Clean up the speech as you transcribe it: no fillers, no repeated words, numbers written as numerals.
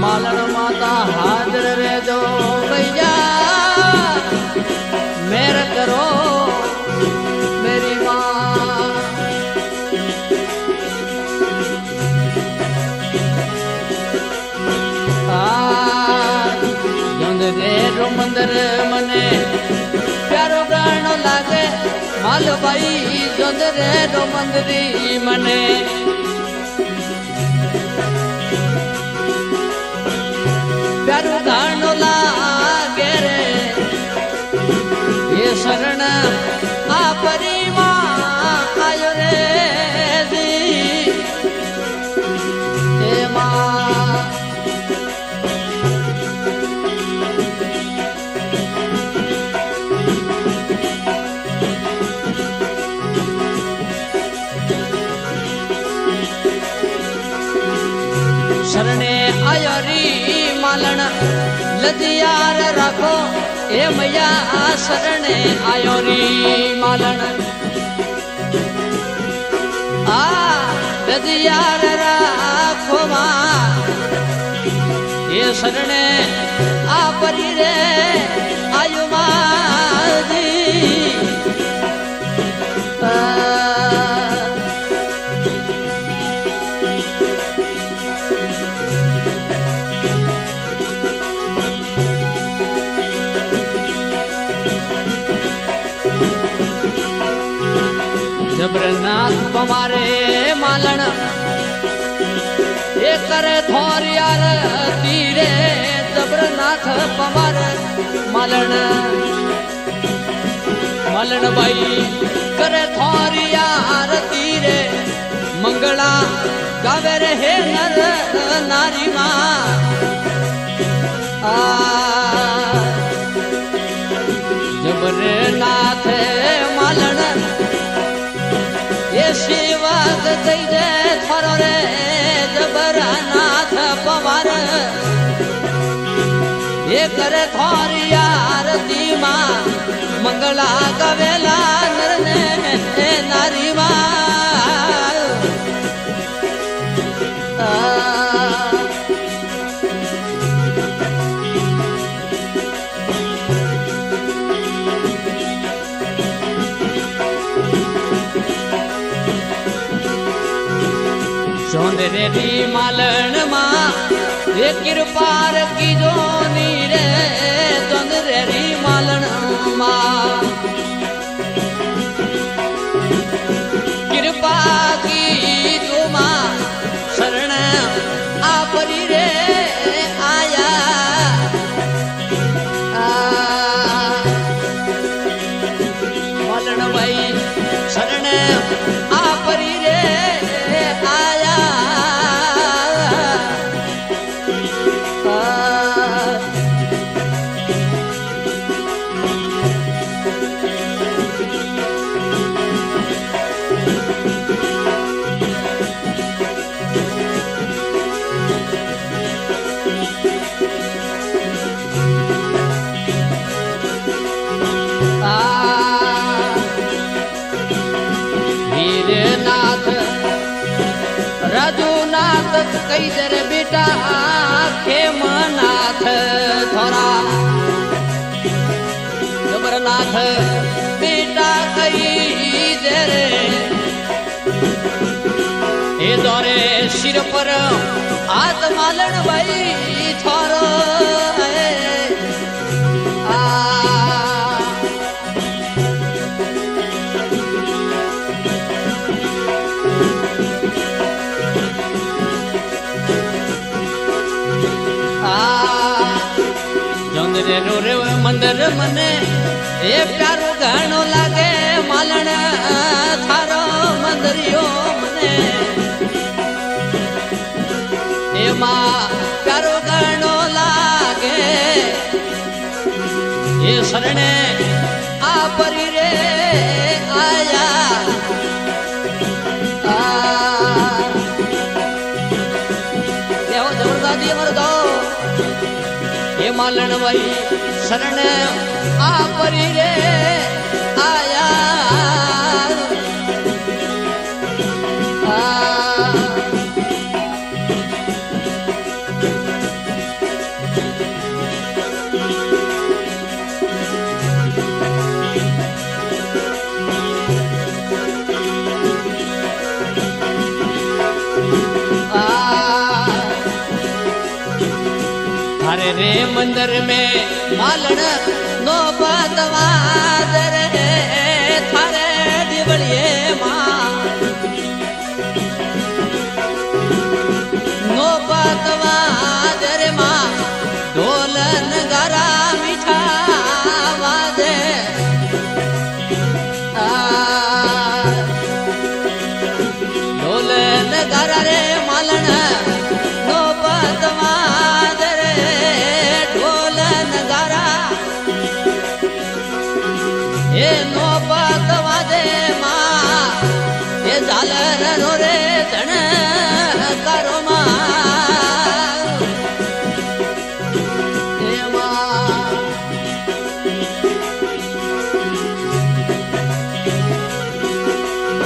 मालन माता हाजिर रे जो भैया मेर करो मेरी माँ रो मंदिर मने प्यारो गानो लागे माल भाई जोंदरे रो मंदिरी मने प्यारो गानो लागे रे ये शरण आ परिमा आयो रे जी ए माँ शरणे आयोरी मालन लदियार रखो ए मैया शरणे आयोरी मालन आ लदियार रखो माँ ये शरणे आ परी रे आयु माजी जबरनाथ पमारे मालन ये करे थोर यार तीरे जबरनाथ पमार मालन मालन भाई करे थोर यार तीरे मंगला गावे रे हे नर नारी माँ जबरनाथ मालन ये शिवाग जय जय थोरो रे जबरनाथ पवार ये करे थोरी आरती माँ मंगला गवेला नर ने नारी माँ चौंदरेरी मालन माँ ये कृपार की जो नीरे चौंदरेरी मालन माँ कृपा की जो माँ शरण आपरी रे आया मालन भाई शरण आपरी रे आया राजूनाथ कई जर बेटा खेमनाथ थोरा जबरनाथ बेटा कई जरे ए दौरे सिर पर हाथ मालन भाई थोरो है रे मंदिर मने ए प्यारो गानो लागे मालन थारो मंदिरियो मने ए माँ प्यारो गानो लागे ये शरणे आ परी रे आया जबरदादी मर दो ये मालन भाई शरण आ परी रे आया थारे रे मंदिर में मालन नो बतवाद रे थारे दिवलिए माँ नो बतवाद रे माँ ढोलन गरा मीठा वादे ढोलन गरा रे मालन नो बतवाद रे ढोलन गरा ए नो बतवादे माँ ए झालर रो रे धन